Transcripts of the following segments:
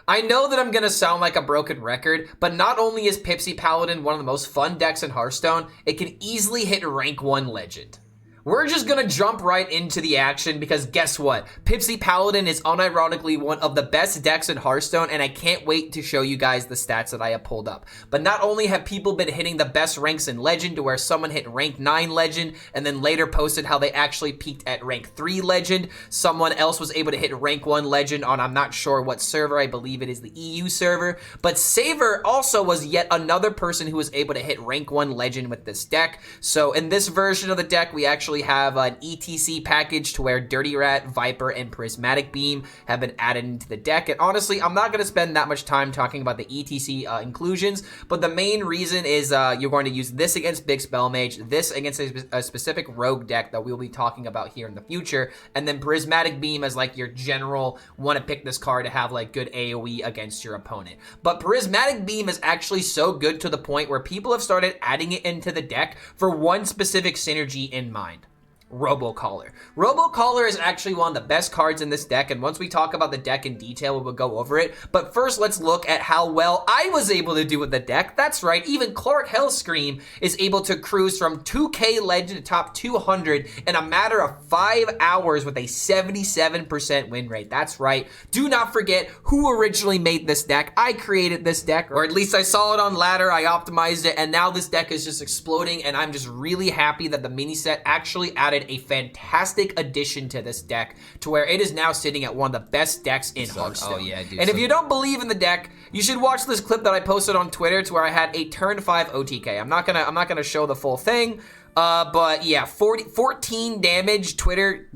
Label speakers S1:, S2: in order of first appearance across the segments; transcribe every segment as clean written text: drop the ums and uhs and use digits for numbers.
S1: I know that I'm gonna sound like a broken record, but not only is Pipsi Paladin one of the most fun decks in Hearthstone, it can easily hit rank 1 legend. We're just gonna jump right into the action because guess what? Pipsi Paladin is unironically one of the best decks in Hearthstone, and I can't wait to show you guys the stats that I have pulled up. But not only have people been hitting the best ranks in Legend, to where someone hit rank 9 Legend and then later posted how they actually peaked at rank 3 Legend. Someone else was able to hit rank 1 Legend on I'm not sure what server, I believe it is the EU server. But Saver also was yet another person who was able to hit rank 1 Legend with this deck. So in this version of the deck, we actually have an E.T.C package to where Dirty Rat, Viper, and Prismatic Beam have been added into the deck. And honestly, I'm not going to spend that much time talking about the E.T.C inclusions, but the main reason is you're going to use this against Big Spell Mage, this against a specific rogue deck that we'll be talking about here in the future, and then Prismatic Beam as like your general want to pick this card to have like good AoE against your opponent. But Prismatic Beam is actually so good to the point where people have started adding it into the deck for one specific synergy in mind. Robocaller. Robocaller is actually one of the best cards in this deck, and once we talk about the deck in detail, we will go over it. But first, let's look at how well I was able to do with the deck. That's right, even Clark HELLSCREAM is able to cruise from 2k Legend to top 200 in a matter of 5 hours with a 77% win rate. That's right. Do not forget who originally made this deck. I created this deck, or at least I saw it on ladder, I optimized it, and now this deck is just exploding, and I'm just really happy that the mini set actually added a fantastic addition to this deck to where it is now sitting at one of the best decks in Hearthstone. Oh yeah, dude. And if you don't believe in the deck, you should watch this clip that I posted on Twitter to where I had a turn 5 OTK. I'm not gonna show the full thing, but yeah, 14 damage. Twitter,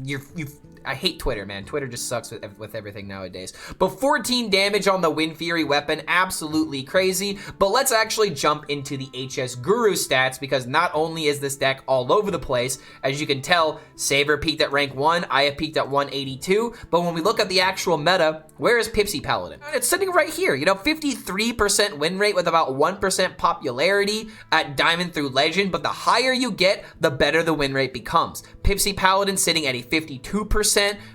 S1: I hate Twitter, man. Twitter just sucks with everything nowadays. But 14 damage on the Wind Fury weapon, absolutely crazy. But let's actually jump into the HS Guru stats, because not only is this deck all over the place, as you can tell, Saver peaked at rank 1, I have peaked at 182, but when we look at the actual meta, where is Pipsi Paladin? It's sitting right here, you know, 53% win rate with about 1% popularity at Diamond through Legend, but the higher you get, the better the win rate becomes. Pipsi Paladin sitting at a 52%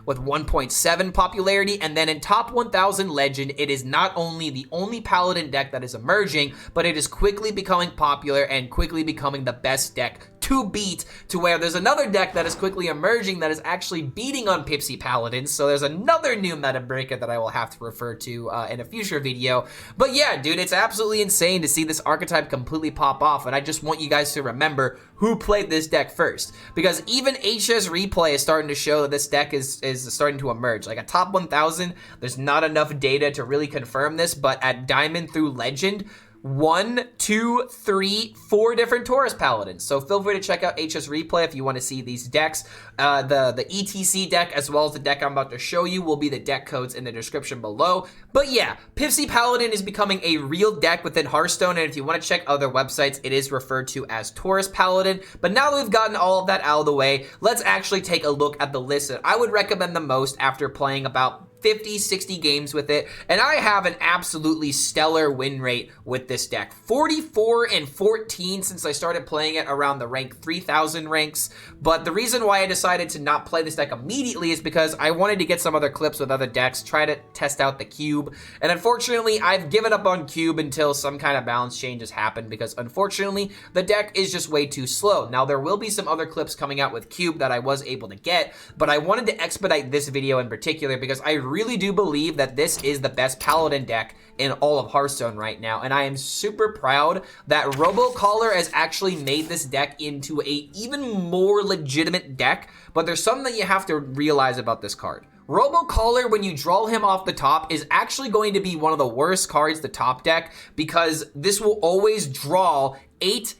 S1: with 1.7 popularity, and then in top 1000 Legend, it is not only the only Paladin deck that is emerging, but it is quickly becoming popular and quickly becoming the best deck to beat, to where there's another deck that is quickly emerging that is actually beating on Pipsi Paladin. So there's another new meta breaker that I will have to refer to in a future video. But yeah, dude, it's absolutely insane to see this archetype completely pop off, and I just want you guys to remember who played this deck first, because even HSReplay is starting to show that this deck is starting to emerge. Like at top 1000, there's not enough data to really confirm this, but at Diamond through Legend, 1, 2, 3, 4 different Taurus Paladins. So feel free to check out HSReplay if you want to see these decks. The E.T.C deck, as well as the deck I'm about to show you, will be the deck codes in the description below. But yeah, Pipsi Paladin is becoming a real deck within Hearthstone, and if you want to check other websites, it is referred to as Taurus Paladin. But now that we've gotten all of that out of the way, let's actually take a look at the list that I would recommend the most after playing about 50, 60 games with it, and I have an absolutely stellar win rate with this deck. 44 and 14 since I started playing it around the rank 3000 ranks, but the reason why I decided to not play this deck immediately is because I wanted to get some other clips with other decks, try to test out the cube, and unfortunately, I've given up on cube until some kind of balance change has happened, because unfortunately, the deck is just way too slow. Now, there will be some other clips coming out with cube that I was able to get, but I wanted to expedite this video in particular because I really do believe that this is the best Paladin deck in all of Hearthstone right now, and I am super proud that Robocaller has actually made this deck into a even more legitimate deck. But there's something that you have to realize about this card. Robocaller, when you draw him off the top, is actually going to be one of the worst cards to top deck, because this will always draw 8,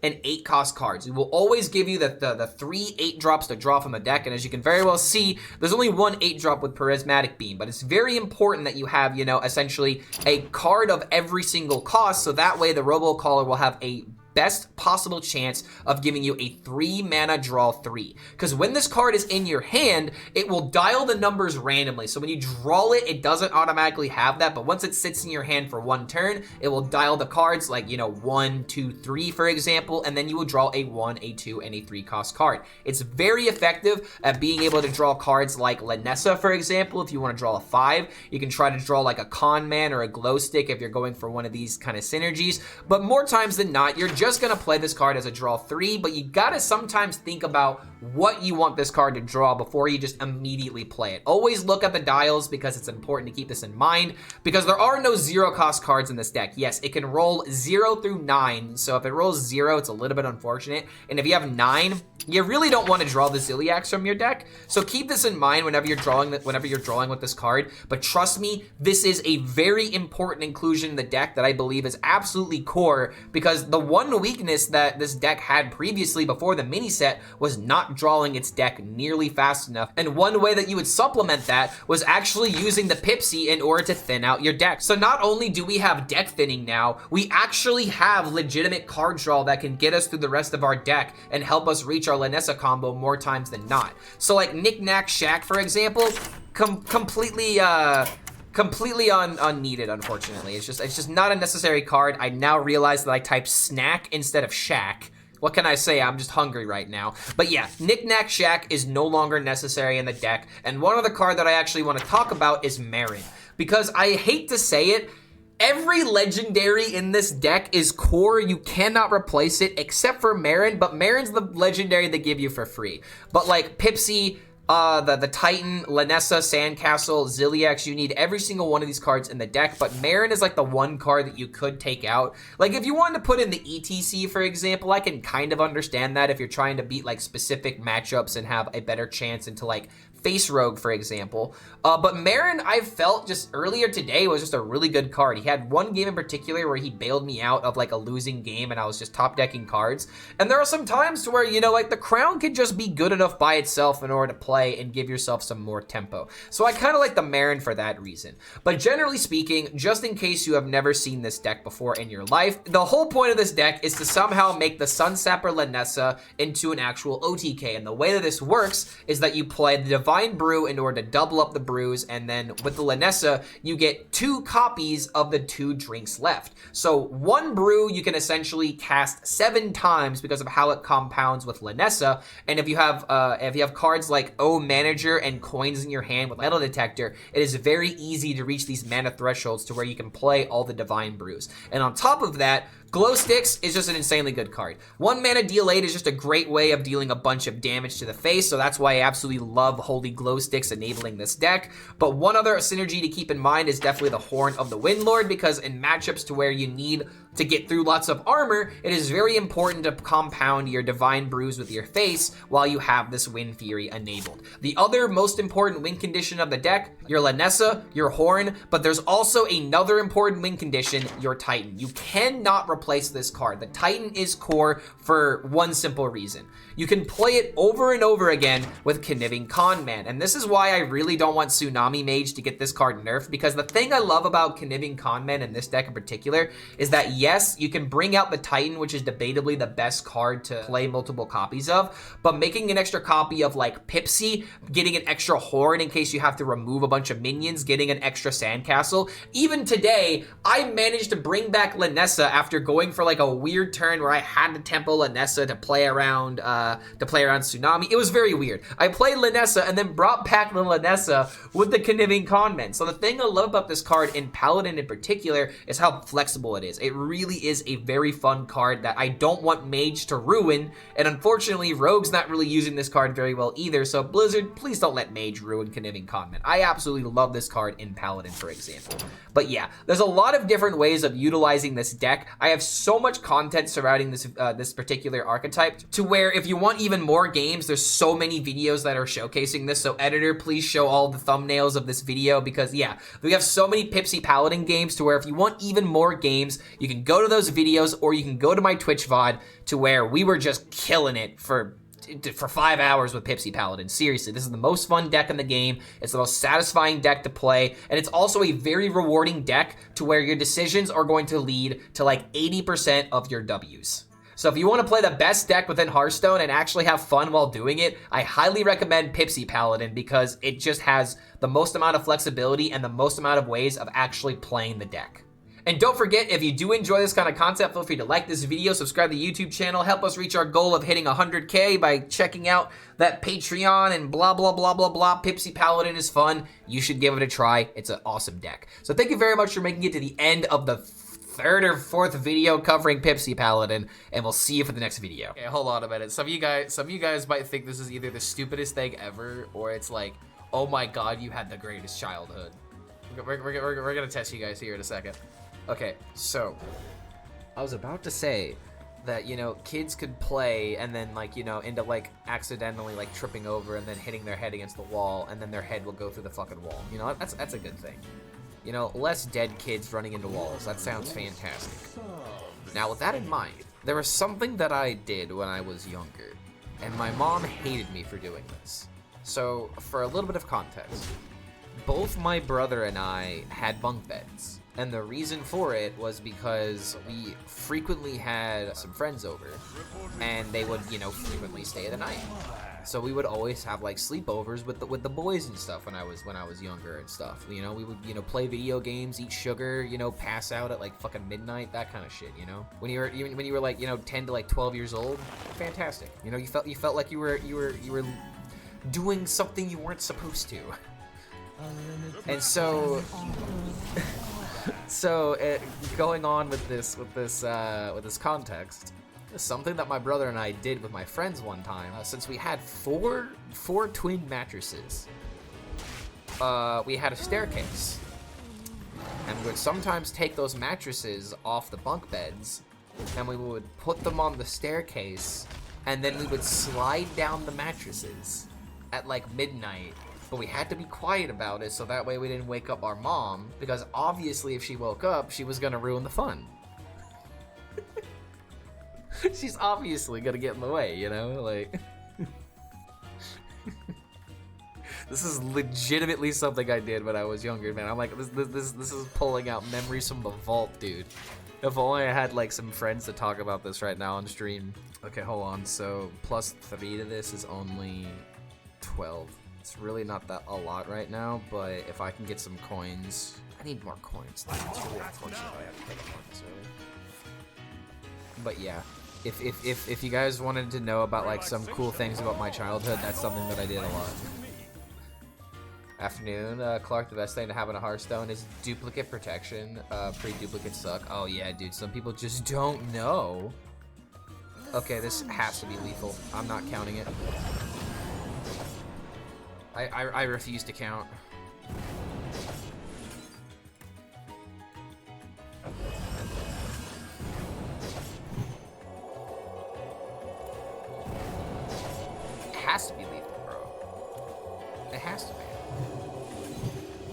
S1: and 8 cost cards. It will always give you the 3 8 drops to draw from the deck, and as you can very well see, there's only 1 8 drop with Prismatic Beam, but it's very important that you have, you know, essentially a card of every single cost, so that way the Robocaller will have a best possible chance of giving you a 3 mana draw 3. Because when this card is in your hand, it will dial the numbers randomly. So when you draw it, it doesn't automatically have that, but once it sits in your hand for 1 turn, it will dial the cards like, 1, 2, 3, for example, and then you will draw a 1, a 2, and a 3 cost card. It's very effective at being able to draw cards like Lynessa, for example. If you want to draw a 5, you can try to draw like a Con Man or a Glow Stick if you're going for one of these kind of synergies. But more times than not, you're just going to play this card as a draw 3, but you got to sometimes think about what you want this card to draw before you just immediately play it. Always look at the dials because it's important to keep this in mind, because there are no 0 cost cards in this deck. Yes, it can roll 0 through 9, so if it rolls 0, it's a little bit unfortunate, and if you have 9, you really don't want to draw the Ziliax from your deck, so keep this in mind whenever you're drawing with this card. But trust me, this is a very important inclusion in the deck that I believe is absolutely core, because the one weakness that this deck had previously before the mini set was not drawing its deck nearly fast enough, and one way that you would supplement that was actually using the Pipsi in order to thin out your deck. So not only do we have deck thinning now, we actually have legitimate card draw that can get us through the rest of our deck and help us reach our Lynessa combo more times than not. So like Knick Knack Shack, for example, completely unneeded, unfortunately. It's just not a necessary card. I now realize that I typed snack instead of shack. What can I say? I'm just hungry right now. But yeah, Knick Knack Shack is no longer necessary in the deck. And one other card that I actually want to talk about is Marin. Because I hate to say it, every legendary in this deck is core. You cannot replace it except for Marin, but Marin's the legendary they give you for free. But like Pipsi, the Titan, Lynessa, Sandcastle, Ziliax, you need every single one of these cards in the deck, but Marin is like the one card that you could take out. Like if you wanted to put in the E.T.C, for example, I can kind of understand that if you're trying to beat like specific matchups and have a better chance into like Face Rogue, for example. But Marin, I felt just earlier today was just a really good card. He had one game in particular where he bailed me out of like a losing game and I was just top decking cards. And there are some times to where, like the crown could just be good enough by itself in order to play and give yourself some more tempo. So I kind of like the Marin for that reason. But generally speaking, just in case you have never seen this deck before in your life, the whole point of this deck is to somehow make the Sunsapper Lynessa into an actual OTK. And the way that this works is that you play the Divine Brew in order to double up the brews, and then with the Lynessa, you get 2 copies of the 2 drinks left. So 1 brew you can essentially cast 7 times because of how it compounds with Lynessa. And if you have cards like O Manager and coins in your hand with Metal Detector, it is very easy to reach these mana thresholds to where you can play all the Divine Brews. And on top of that, Glow Sticks is just an insanely good card. 1 mana deal 8 is just a great way of dealing a bunch of damage to the face, so that's why I absolutely love Holy Glow Sticks enabling this deck. But one other synergy to keep in mind is definitely the Horn of the Windlord, because in matchups to where you need to get through lots of armor, it is very important to compound your Divine Brews with your face while you have this Wind Fury enabled. The other most important win condition of the deck, your Lynessa, your Horn, but there's also another important win condition, your Titan. You cannot replace this card. The Titan is core for one simple reason. You can play it over and over again with Conniving Con Man, and this is why I really don't want Tsunami Mage to get this card nerfed, because the thing I love about Conniving Con Man in this deck in particular is that yes, you can bring out the Titan, which is debatably the best card to play multiple copies of, but making an extra copy of like Pipsi, getting an extra Horn in case you have to remove a bunch of minions, getting an extra Sandcastle. Even today, I managed to bring back Lynessa after going for like a weird turn where I had to tempo Lynessa to play around Tsunami. It was very weird. I played Lynessa and then brought back the Lynessa with the Conniving Con Man. So the thing I love about this card in Paladin in particular is how flexible it is. It really is a very fun card that I don't want Mage to ruin, and unfortunately Rogue's not really using this card very well either, so Blizzard, please don't let Mage ruin Conniving Con Man. I absolutely love this card in Paladin, for example. But yeah, there's a lot of different ways of utilizing this deck. I have so much content surrounding this particular archetype to where if you want even more games, there's so many videos that are showcasing this, so editor, please show all the thumbnails of this video, because yeah, we have so many Pipsi Paladin games to where if you want even more games, you can go to those videos or you can go to my Twitch VOD to where we were just killing it for 5 hours with Pipsi Paladin. Seriously, this is the most fun deck in the game. It's the most satisfying deck to play, and it's also a very rewarding deck to where your decisions are going to lead to like 80% of your W's. So if you want to play the best deck within Hearthstone and actually have fun while doing it, I highly recommend Pipsi Paladin because it just has the most amount of flexibility and the most amount of ways of actually playing the deck. And don't forget, if you do enjoy this kind of content, feel free to like this video, subscribe to the YouTube channel, help us reach our goal of hitting 100K by checking out that Patreon and blah, blah, blah, blah, blah. Pipsi Paladin is fun. You should give it a try. It's an awesome deck. So thank you very much for making it to the end of the third or fourth video covering Pipsi Paladin, and we'll see you for the next video. Okay, hold on a minute. Some of you guys might think this is either the stupidest thing ever, or it's like, oh my god, you had the greatest childhood. We're gonna test you guys here in a second. Okay, so I was about to say that, you know, kids could play and then, like, you know, end up like accidentally like tripping over and then hitting their head against the wall, and then their head will go through the fucking wall. You know, that's a good thing. You know, less dead kids running into walls. That sounds fantastic. Now, with that in mind, there was something that I did when I was younger, and my mom hated me for doing this. So, for a little bit of context, both my brother and I had bunk beds. And the reason for it was because we frequently had some friends over, and they would, you know, frequently stay the night. So we would always have like sleepovers with the boys and stuff when I was younger and stuff. You know, we would, you know, play video games, eat sugar, you know, pass out at like fucking midnight, that kind of shit. You know, when you were like, you know, 10 to like 12 years old, fantastic. You know, you felt like you were doing something you weren't supposed to. And so. Going on with this context, something that my brother and I did with my friends one time, since we had four twin mattresses, we had a staircase, and we would sometimes take those mattresses off the bunk beds, and we would put them on the staircase, and then we would slide down the mattresses at like midnight. But we had to be quiet about it so that way we didn't wake up our mom, because obviously if she woke up, she was gonna ruin the fun. She's obviously gonna get in the way, you know, like. This is legitimately something I did when I was younger, man. I'm like, this is pulling out memories from the vault, dude. If only I had like some friends to talk about this right now on stream. Okay, hold on. So +3 to this is only 12. It's really not that a lot right now, but if I can get some coins, I need more coins. It's really unfortunate I have to pay the coins early. But yeah, if you guys wanted to know about like some cool things about my childhood, that's something that I did a lot. Afternoon, Clark, the best thing to have in a Hearthstone is duplicate protection. Pre-duplicates suck. Oh yeah, dude, some people just don't know. Okay, this has to be lethal. I'm not counting it. I refuse to count. It has to be lethal, bro. It has to be.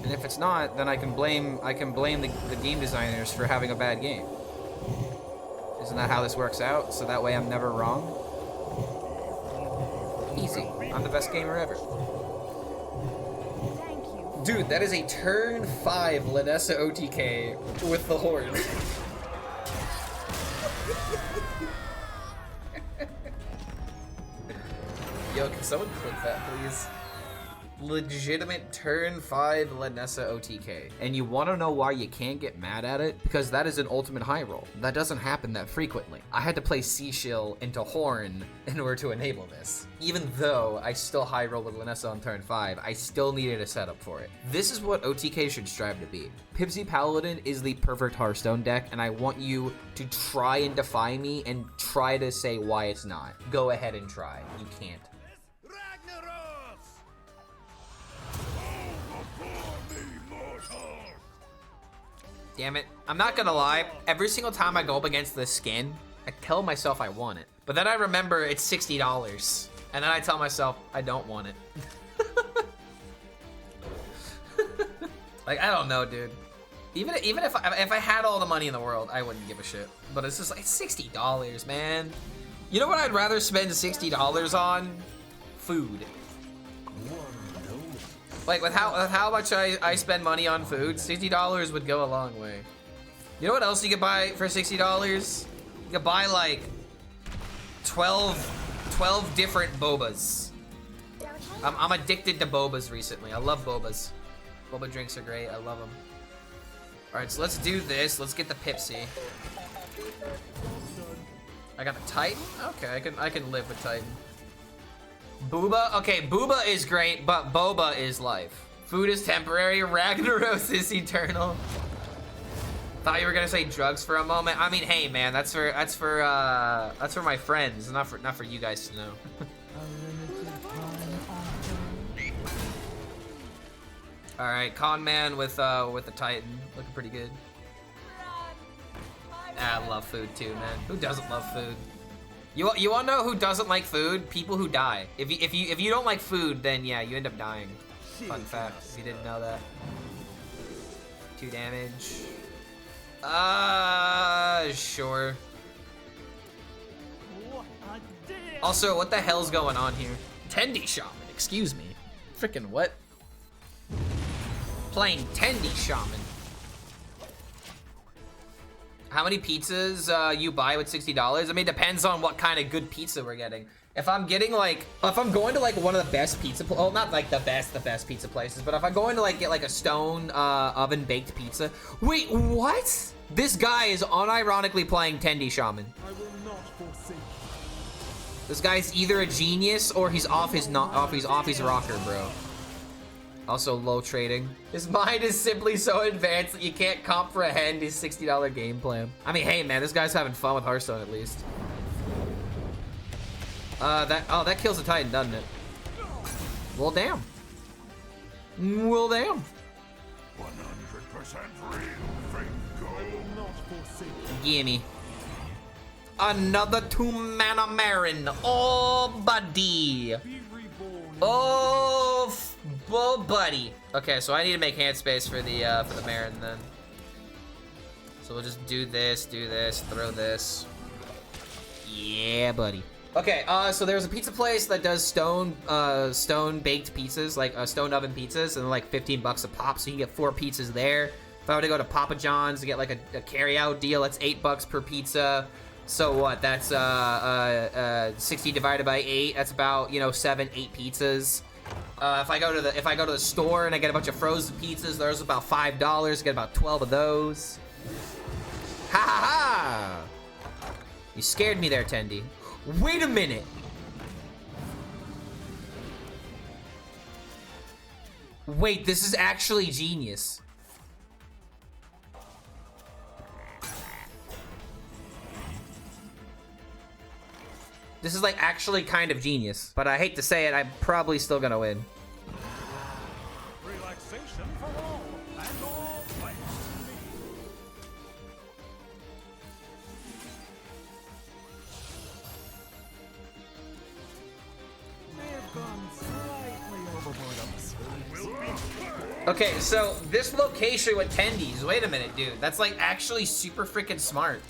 S1: And if it's not, then I can blame the game designers for having a bad game. Isn't that how this works out? So that way I'm never wrong? Easy. I'm the best gamer ever. Dude, that is a turn 5 Lynessa OTK with the horn. Yo, can someone click that, please? Legitimate turn 5 Lynessa OTK. And you want to know why you can't get mad at it? Because that is an ultimate high roll. That doesn't happen that frequently. I had to play Seashill into Horn in order to enable this. Even though I still high roll with Lynessa on turn 5, I still needed a setup for it. This is what OTK should strive to be. Pipsi Paladin is the perfect Hearthstone deck, and I want you to try and defy me and try to say why it's not. Go ahead and try. You can't. Damn it. I'm not gonna lie, every single time I go up against this skin, I tell myself I want it. But then I remember it's $60. And then I tell myself I don't want it. Like, I don't know, dude. Even if I had all the money in the world, I wouldn't give a shit. But it's just like, it's $60, man. You know what I'd rather spend $60 on? Food. Like, with how much I spend money on food, $60 would go a long way. You know what else you could buy for $60? You could buy, like, 12 different bobas. I'm addicted to bobas recently. I love bobas. Boba drinks are great. I love them. All right, so let's do this. Let's get the Pipsi. I got a Titan. Okay, I can live with Titan. Booba. Okay, Booba is great, but Boba is life. Food is temporary. Ragnaros is eternal. Thought you were gonna say drugs for a moment. I mean, hey man, that's for my friends, not for you guys to know. All right, con man with the Titan, looking pretty good. I love food too, man. Who doesn't love food? You wanna know who doesn't like food? People who die. If you don't like food, then yeah, you end up dying. Fun fact, if you didn't know that. 2 damage. Sure. Also, what the hell's going on here? Tendy Shaman, excuse me. Freaking what? Playing Tendy Shaman. How many pizzas you buy with $60? I mean, it depends on what kind of good pizza we're getting. If I'm getting like, if I'm going to like one of the best pizza, well, not like the best pizza places, but if I'm going to like get like a stone oven baked pizza. Wait, what? This guy is unironically playing Tendy Shaman.
S2: I will not forsake.
S1: This guy's either a genius or he's off his rocker, bro. Also low trading. His mind is simply so advanced that you can't comprehend his $60 game plan. I mean, hey man, this guy's having fun with Hearthstone at least. That kills the Titan, doesn't it? Well, damn. Well, damn.
S2: 100% real. I will not forsake.
S1: Gimme. Another 2-mana Marin. Oh, buddy.
S2: Be reborn.
S1: Oh, buddy. Okay, so I need to make hand space for the Marin then. So we'll just do this, throw this. Yeah, buddy. Okay, so there's a pizza place that does stone baked pizzas, like stone oven pizzas, and like $15 a pop, so you can get 4 pizzas there. If I were to go to Papa John's to get like a carry-out deal, that's $8 per pizza. So what? That's 60 divided by 8. That's about 7-8 pizzas. If I go to the store and I get a bunch of frozen pizzas, there's about $5. Get about 12 of those. Ha ha ha! You scared me there, Tendy. Wait a minute. Wait, this is actually genius. This is like actually kind of genius, but I hate to say it, I'm probably still gonna win.
S2: Relaxation for all, and all thanks to me. May have gone slightly overboard on the
S1: Okay, so this location with Tendies, wait a minute, dude. That's like actually super freaking smart.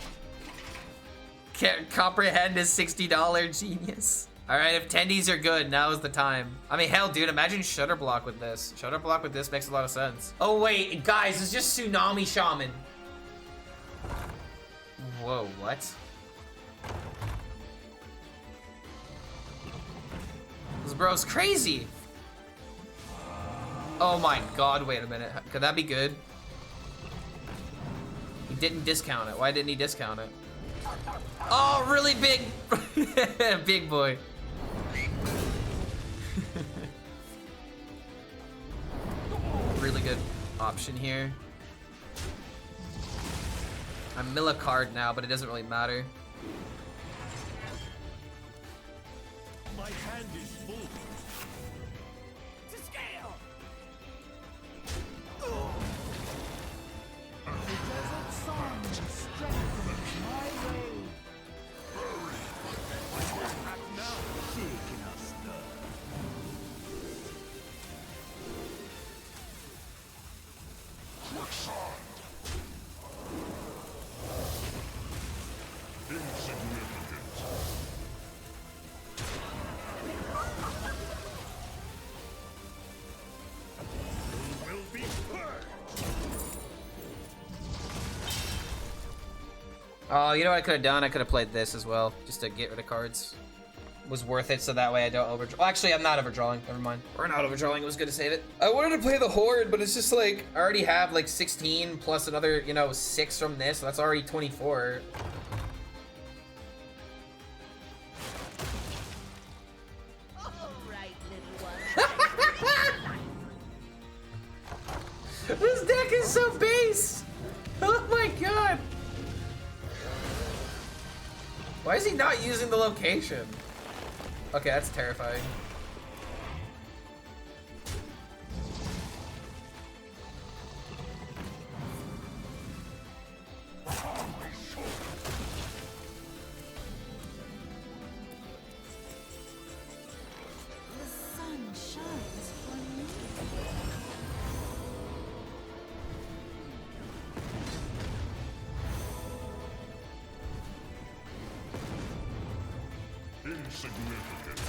S1: Can't comprehend his $60 genius. All right, if Tendies are good, now is the time. I mean, hell, dude, imagine Shutter Block with this. Shutter Block with this makes a lot of sense. Oh, wait, guys, it's just Tsunami Shaman. Whoa, what? This bro's crazy. Oh my god, wait a minute. Could that be good? He didn't discount it. Why didn't he discount it? Oh, really big. Big boy. Really good option here. I'm mill a card now, but it doesn't really matter.
S2: My hand is full. To scale. The desert sun strengthens my way. Act now, shaking us
S1: Oh, you know what I could have done? I could have played this as well, just to get rid of cards. Was worth it, so that way I don't overdraw. Well, actually, I'm not overdrawing. Never mind. We're not overdrawing. It was good to save it. I wanted to play the Horde, but it's just like, I already have like 16 plus another, you know, 6 from this. So that's already 24.
S3: All right, little one.
S1: This deck is so base. Oh my god. Why is he not using the location? Okay, that's terrifying.
S3: The sun shines for me.
S2: Insignificant.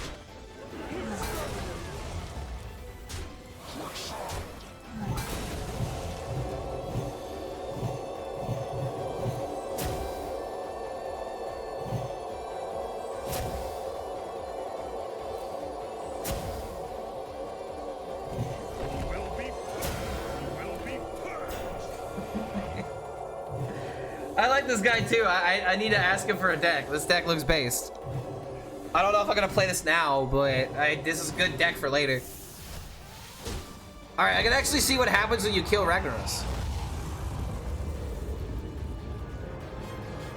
S1: I like this guy too. I need to ask him for a deck. This deck looks based. I don't know if I'm gonna play this now, but this is a good deck for later. All right, I can actually see what happens when you kill Ragnaros.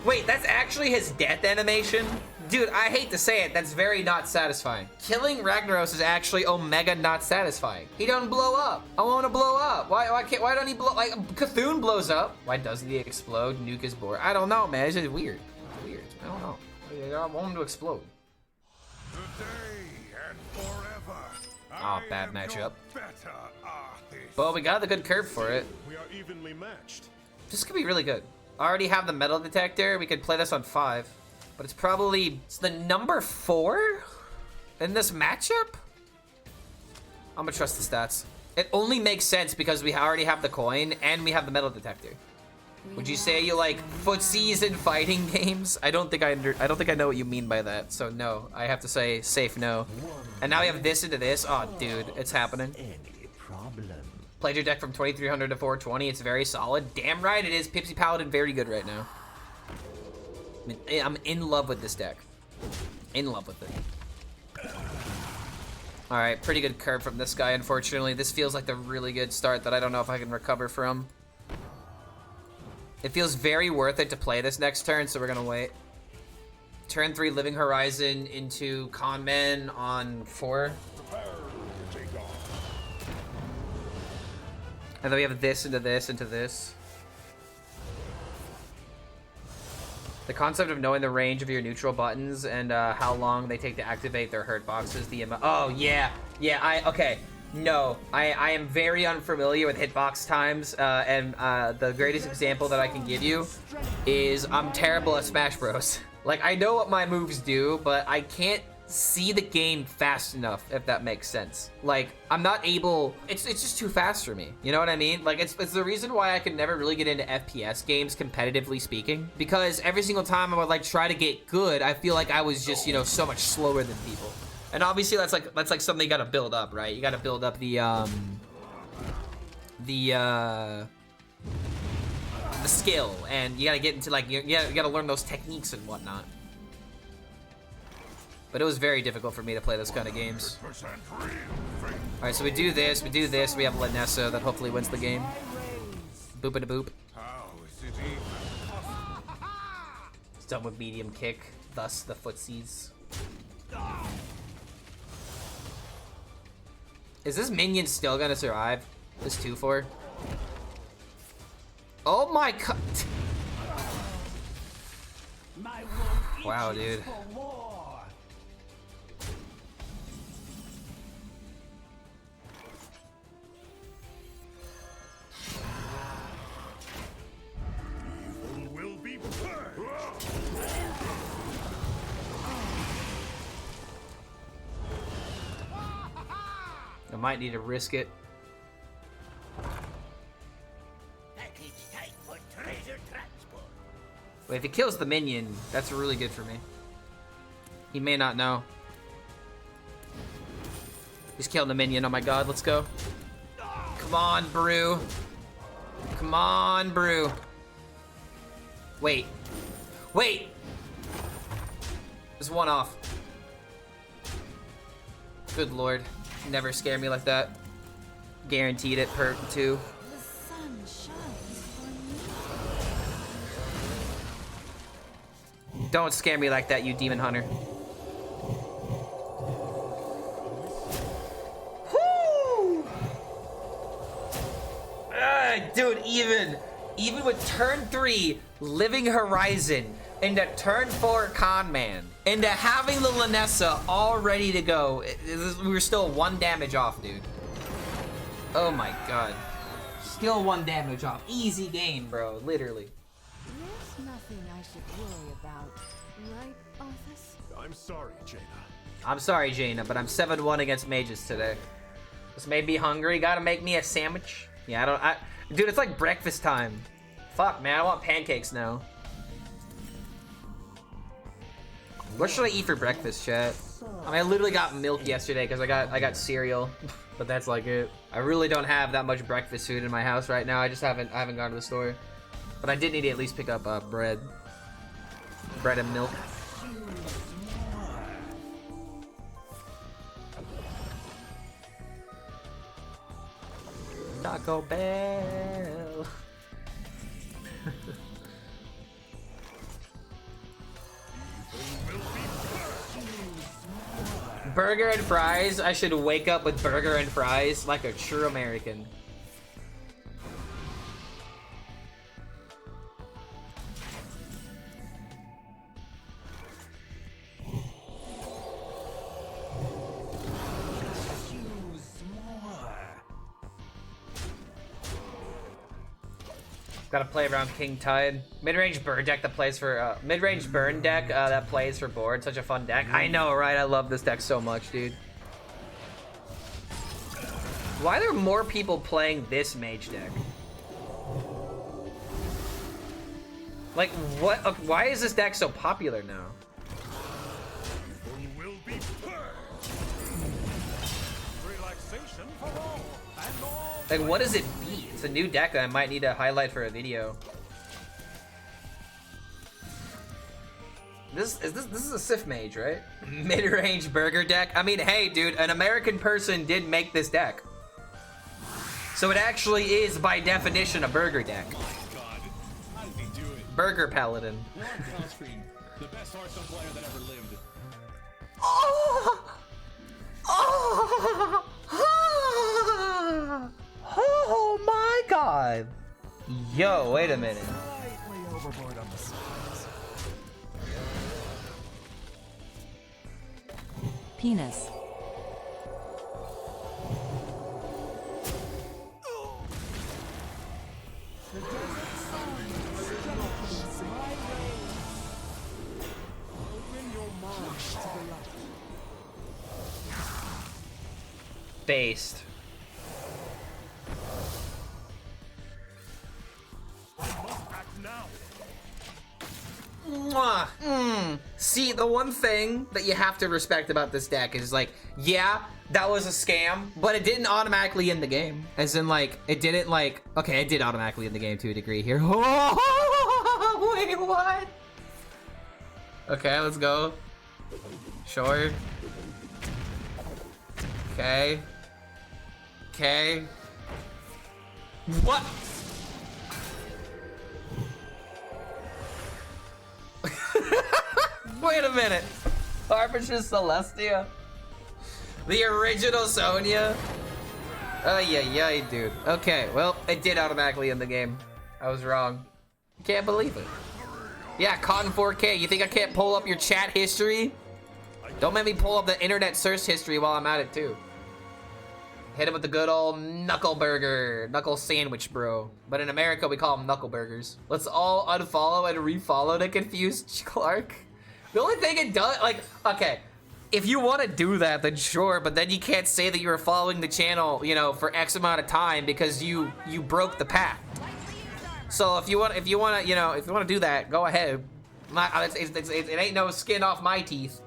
S1: Wait, that's actually his death animation? Dude, I hate to say it, that's very not satisfying. Killing Ragnaros is actually omega not satisfying. He don't blow up. I want to blow up. Why don't he blow, like, Cthulhu blows up. Why doesn't he explode? Nuke is bored. I don't know, man, it's just weird. It's weird, I don't know. I want him to explode.
S2: Today and forever.
S1: Oh, bad matchup.
S2: Better artist.
S1: Well, we got the good curve for it.
S2: We are evenly matched.
S1: This could be really good. I already have the metal detector. We could play this on 5. But it's probably the number 4 in this matchup? I'm gonna trust the stats. It only makes sense because we already have the coin and we have the metal detector. Would you say you like footsies and fighting games? I don't think I know what you mean by that. So no, I have to say safe no. And now we have this into this. Oh, dude, it's happening.
S4: Any problem?
S1: Played your deck from 2300 to 420. It's very solid. Damn right it is. Pipsi Paladin very good right now. I'm in love with this deck. In love with it. All right, pretty good curve from this guy. Unfortunately, this feels like the really good start that I don't know if I can recover from. It feels very worth it to play this next turn, so we're gonna wait. Turn 3, Living Horizon into Conman on 4.
S2: Prepare to take off.
S1: And then we have this into this into this. The concept of knowing the range of your neutral buttons and how long they take to activate their hurt boxes. Oh yeah, okay. No, I am very unfamiliar with hitbox times, and the greatest example that I can give you is I'm terrible at Smash Bros. Like, I know what my moves do, but I can't see the game fast enough, if that makes sense. Like, I'm not able, it's just too fast for me. You know what I mean? Like, it's the reason why I could never really get into FPS games, competitively speaking, because every single time I would like try to get good, I feel like I was just, you know, so much slower than people. And obviously that's like something you gotta build up, right? You gotta build up the skill, and you gotta get into like, you gotta learn those techniques and whatnot. But it was very difficult for me to play those kind of games. Alright, so we do this, we have Lynessa that hopefully wins the game. Boop and a boop.
S2: How is it even possible?
S1: It's done with medium kick, thus the footsies. Is this minion still gonna survive? This 2-4? Oh my god! Wow, dude.
S2: Evil will be purged.
S1: I might need to risk it.
S3: Package type for treasure transport.
S1: Wait, if he kills the minion, that's really good for me. He may not know. He's killing the minion. Oh my god, let's go. Come on, Brew. Come on, Brew. Wait. Wait! There's one off. Good lord. Never scare me like that. Guaranteed it per 2.
S3: The sun shines for me.
S1: Don't scare me like that, you demon hunter. Whoo! Dude, even with turn 3 Living Horizon into turn 4 Con Man into having the Lynessa all ready to go, we were still 1 damage off, dude. Oh my god. Still 1 damage off. Easy game, bro. Literally.
S3: There's nothing I should worry about, right, Arthas?
S2: I'm sorry, Jaina.
S1: I'm sorry, Jaina, but I'm 7-1 against mages today. This made me hungry. Gotta make me a sandwich. Yeah, dude, it's like breakfast time. Fuck, man, I want pancakes now. What should I eat for breakfast, chat? I mean, I literally got milk yesterday because I got cereal, but that's like it. I really don't have that much breakfast food in my house right now. I haven't gone to the store, but I did need to at least pick up bread and milk. Taco Bell. Burger and fries. I should wake up with burger and fries like a true American. Gotta play around King Tide. Mid-range burn deck that plays for mid-range burn deck that plays for board. Such a fun deck. I know, right? I love this deck so much, dude. Why are there more people playing this mage deck? Like, what? Why is this deck so popular now?
S2: Will be relaxation for all and all.
S1: Like, what does it be? It's a new deck that I might need to highlight for a video. This is a Sif Mage, right? Mid-range burger deck. I mean, hey, dude, an American person did make this deck. So it actually is, by definition, a burger deck.
S2: My God, how did he do it?
S1: Burger Paladin.
S2: HELLSCREAM, the best Hearthstone player that ever lived.
S1: Oh! Oh! Oh my god! Yo, wait a minute.
S2: Slightly overboard on the size.
S4: Penis.
S2: The desert sun stretches my rays. Open your mind to the light.
S1: Based.
S2: I must act now.
S1: Mwah. See, the one thing that you have to respect about this deck is, like, yeah, that was a scam, but it didn't automatically end the game. As in, like, it didn't, like, okay, it did automatically end the game to a degree here. Oh, wait, what? Okay, let's go. Sure. Okay. Okay. What? Wait a minute. Harbinger Celestia? The original Sonya? Oh, yeah, dude. Okay, well, it did automatically end the game. I was wrong. Can't believe it. Yeah, Cotton 4K. You think I can't pull up your chat history? Don't make me pull up the internet search history while I'm at it, too. Hit him with the good old knuckle burger. Knuckle sandwich, bro. But in America, we call them knuckle burgers. Let's all unfollow and refollow to confuse Clark. The only thing it does, like, okay, if you want to do that, then sure, but then you can't say that you were following the channel, you know, for X amount of time because you broke the pact. So if you want to do that, go ahead. It ain't no skin off my teeth.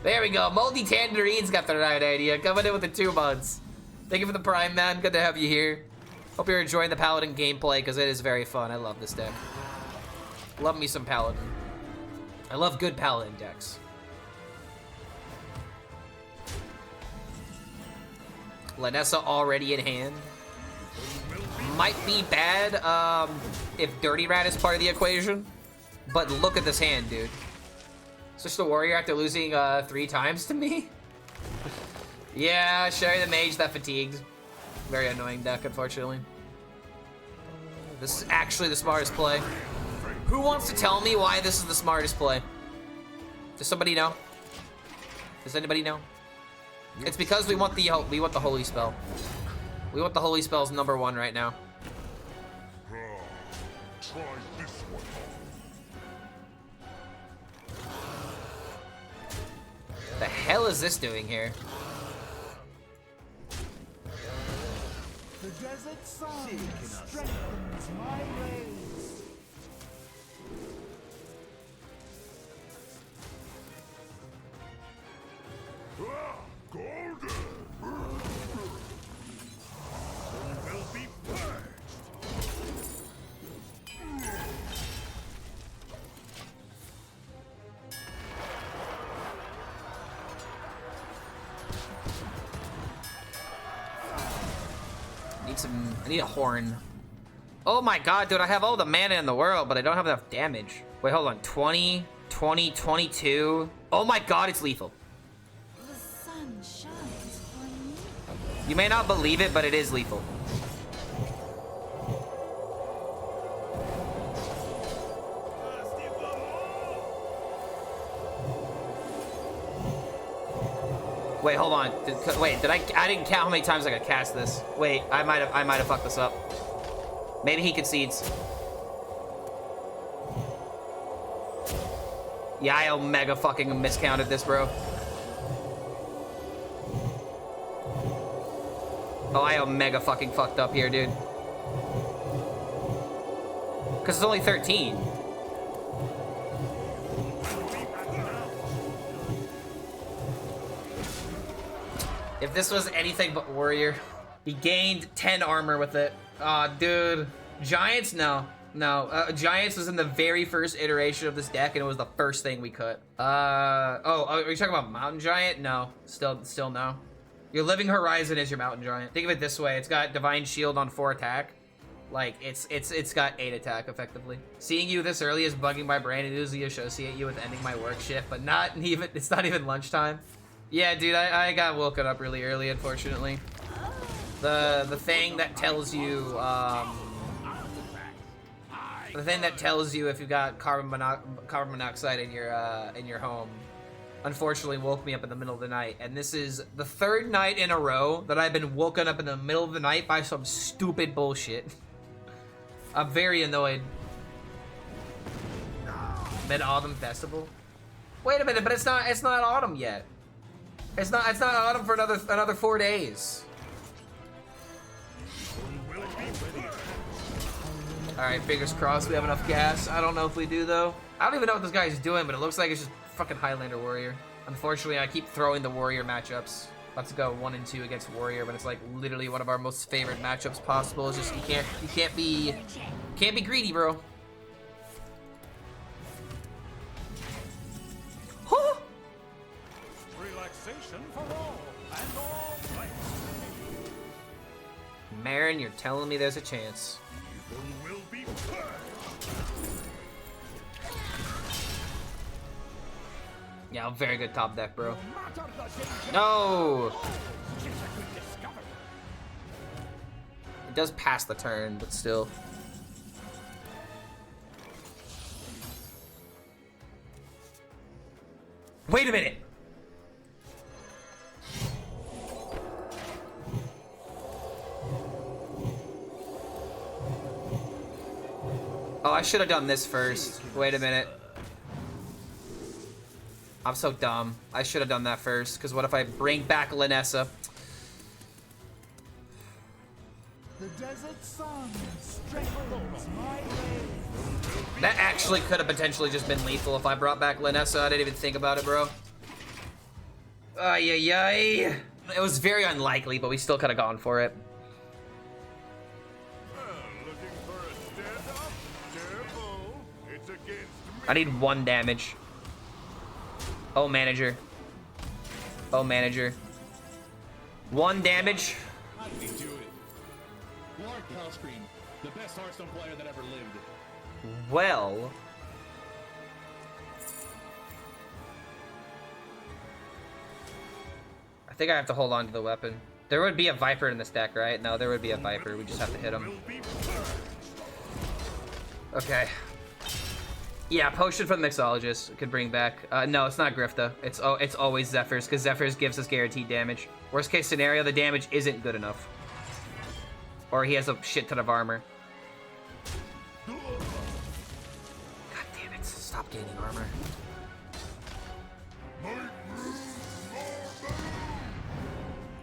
S1: There we go. Moldy Tangerine's got the right idea. Coming in with the 2 months. Thank you for the Prime, man. Good to have you here. Hope you're enjoying the Paladin gameplay because it is very fun. I love this deck. Love me some Paladin. I love good Paladin decks. Lynessa already in hand. Might be bad if Dirty Rat is part of the equation. But look at this hand, dude. Switch the Warrior after losing 3 times to me? Yeah, Sherry the Mage that fatigued. Very annoying deck, unfortunately. This is actually the smartest play. Who wants to tell me why this is the smartest play? Does somebody know? Does anybody know? It's because we want the Holy Spell. We want the Holy Spells #1 right now.
S2: Try this one.
S1: The hell is this doing here?
S2: The desert sun strengthens my rays. Golden. Will be purged.
S1: I need a horn. Oh my god, dude, I have all the mana in the world, but I don't have enough damage. Wait, hold on. 20, 20, 22. Oh my god, it's lethal.
S3: The sun shines for me.
S1: You may not believe it, but it is lethal. Wait, hold on. Did I didn't count how many times I could cast this. Wait, I might have fucked this up. Maybe he concedes. Yeah, I mega fucking miscounted this, bro. Oh, I mega fucking fucked up here, dude. Cause it's only 13. If this was anything but Warrior, he gained 10 armor with it. Aw, dude. Giants? No. No. Giants was in the very first iteration of this deck, and it was the first thing we cut. Are you talking about Mountain Giant? No. Still no. Your Living Horizon is your Mountain Giant. Think of it this way. It's got Divine Shield on 4 attack. Like, it's got 8 attack, effectively. Seeing you this early is bugging my brain and usually associate you with ending my work shift, but it's not even lunchtime. Yeah, dude, I got woken up really early, unfortunately. The thing that tells you, the thing that tells you if you've got carbon monoxide in your home, unfortunately woke me up in the middle of the night. And this is the 3rd night in a row that I've been woken up in the middle of the night by some stupid bullshit. I'm very annoyed. Mid-Autumn Festival? Wait a minute, but it's not autumn yet. It's not autumn for another 4 days. Alright, fingers crossed we have enough gas. I don't know if we do, though. I don't even know what this guy's doing, but it looks like it's just fucking Highlander Warrior. Unfortunately, I keep throwing the Warrior matchups. About to go 1 and 2 against Warrior, but it's like literally one of our most favorite matchups possible. It's just you can't be greedy, bro. Huh?
S2: Relaxation for all and all place.
S1: Marin, you're telling me there's a chance.
S2: Evil will be purged.
S1: Yeah, very good top deck, bro. No! It does pass the turn, but still. Wait a minute! Oh, I should have done this first. Wait a minute. I'm so dumb. I should have done that first, because what if I bring back Lynessa?
S2: The desert sun strengthens my way.
S1: That actually could have potentially just been lethal if I brought back Lynessa. I didn't even think about it, bro. Ay, ay, ay. It was very unlikely, but we still could have gone for it.
S2: Looking for a stand-up? Careful. It's against me.
S1: I need 1 damage. Oh, manager. Oh, manager. 1 damage.
S4: How did he do it? Lord HELLSCREAM, the best Hearthstone player that ever lived.
S1: Well. I think I have to hold on to the weapon. There would be a Viper in this deck, right? No, there would be a Viper. We just have to hit him. Okay. Yeah, potion from the mixologist could bring back. No, it's not Grifta. It's always Zephyrs, because Zephyrs gives us guaranteed damage. Worst case scenario, the damage isn't good enough. Or he has a shit ton of armor. God damn it, stop gaining armor.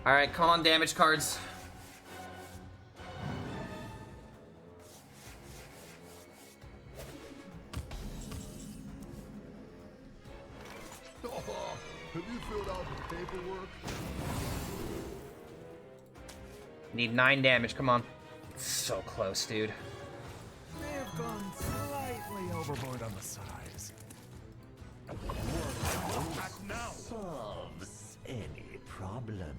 S1: Alright, come on, damage cards.
S2: Have you filled out the paperwork?
S1: Need 9 damage, come on. So close, dude.
S2: May have gone slightly overboard on the size.
S5: Solves any problem.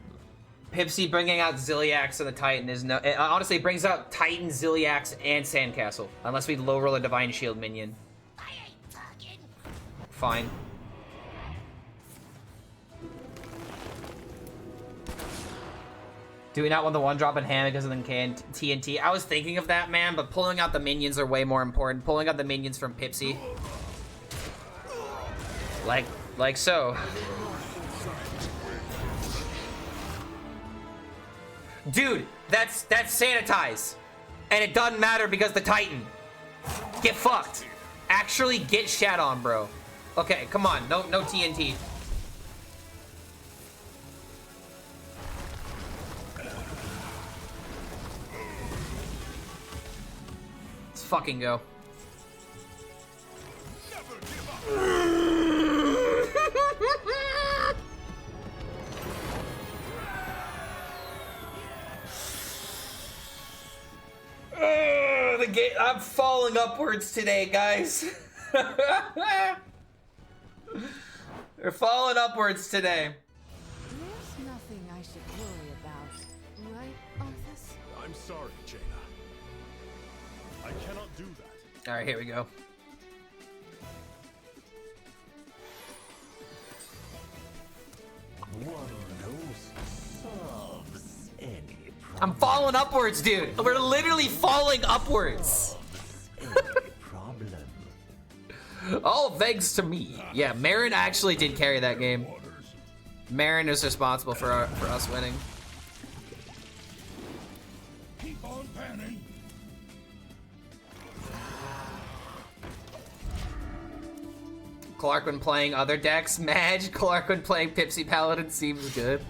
S1: Pipsi bringing out Ziliax and the Titan is no. It honestly brings out Titan, Ziliax, and Sandcastle. Unless we low roll a Divine Shield minion. Fine. Do we not want the 1-drop in hand because of the TNT? I was thinking of that, man, but pulling out the minions are way more important. Pulling out the minions from Pipsi. Like so. Dude, that's sanitize. And it doesn't matter because the Titan. Get fucked. Actually get shat on, bro. Okay, come on. No TNT. Let's fucking go. The game. I'm falling upwards today, guys. We're falling upwards today.
S3: There's nothing I should worry about, right, Arthas?
S2: I'm sorry, Jaina. I cannot do that.
S1: All right, here we go.
S5: One dose solves any problem.
S1: I'm falling upwards, dude. We're literally falling upwards.
S5: Any problem.
S1: All thanks to me. Yeah, Marin actually did carry that game. Marin is responsible for us winning.
S2: Keep on panning.
S1: Clark when playing other decks, Mage. Clark when playing Pipsi Paladin seems good.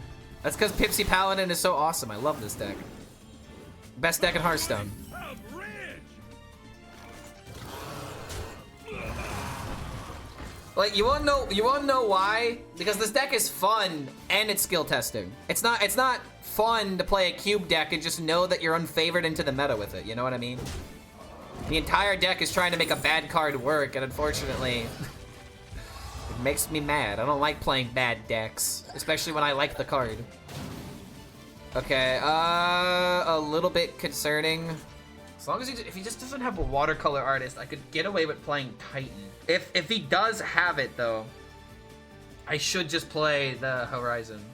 S1: That's because Pipsi Paladin is so awesome. I love this deck. Best deck in Hearthstone.
S2: I'm rich.
S1: Like, you wanna know why? Because this deck is fun and it's skill testing. It's not fun to play a cube deck and just know that you're unfavored into the meta with it. You know what I mean? The entire deck is trying to make a bad card work, and unfortunately, it makes me mad. I don't like playing bad decks, especially when I like the card. Okay, a little bit concerning. As long as if he just doesn't have a watercolor artist, I could get away with playing Titan. If he does have it though, I should just play the Horizon.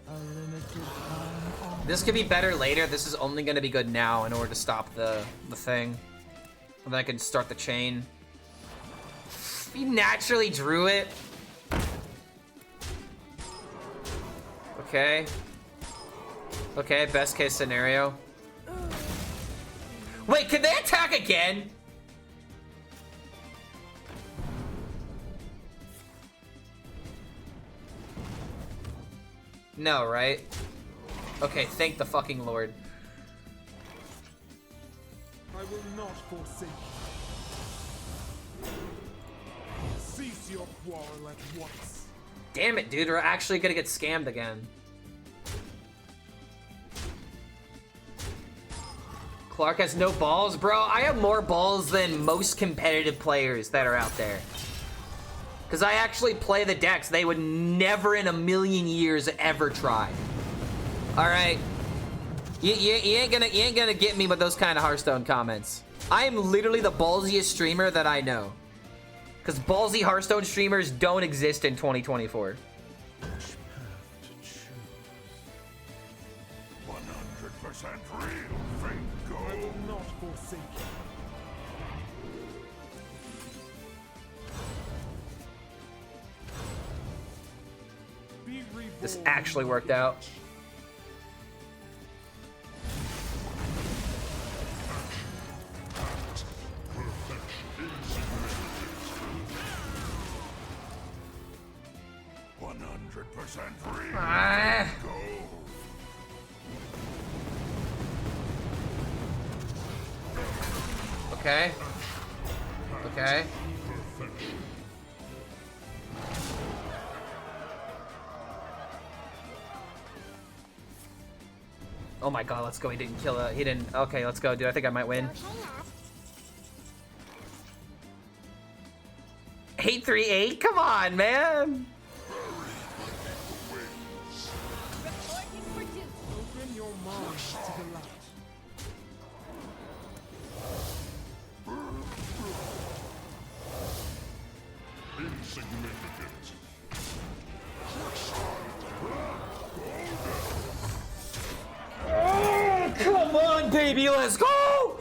S2: A limited time on
S1: This could be better later. This is only gonna be good now in order to stop the thing. And then I can start the chain. He naturally drew it. Okay. Okay, best case scenario. Wait, can they attack again? No, right? Okay, thank the fucking Lord.
S2: I will not forsake you. Cease your quarrel at once.
S1: Damn it, dude. We're actually gonna get scammed again. Clark has no balls? Bro, I have more balls than most competitive players that are out there. Because I actually play the decks they would never in a million years ever try. Alright. You ain't gonna get me with those kind of Hearthstone comments. I am literally the ballsiest streamer that I know. Because ballsy Hearthstone streamers don't exist in 2024.
S6: 100% real, fake
S2: I
S6: gold.
S2: will not forsake you. Be reborn.
S1: This actually worked out. Ah. Okay. Okay. Oh my god, let's go. He didn't kill it. He didn't. Okay, let's go, dude. I think I might win. 838? Come on, man.
S2: Open your mind to the light.
S6: Insignificant.
S1: Oh, come on, baby. Let's go.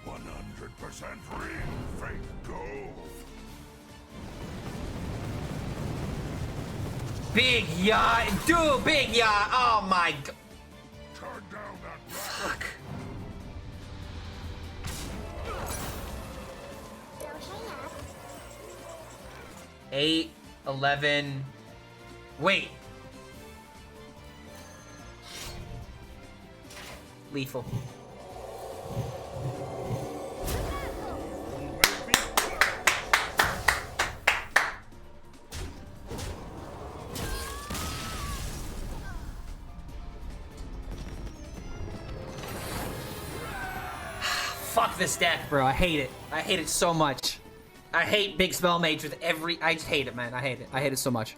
S6: 100% real, fake gold.
S1: Big yacht. Dude, big yacht. Oh my god.
S6: Turn down that
S1: Fuck. Eight, 11. Wait. Lethal. Fuck this deck, bro. I hate it. I hate it so much. I hate Big Spell Mage with every... I just hate it, man. I hate it. I hate it so much.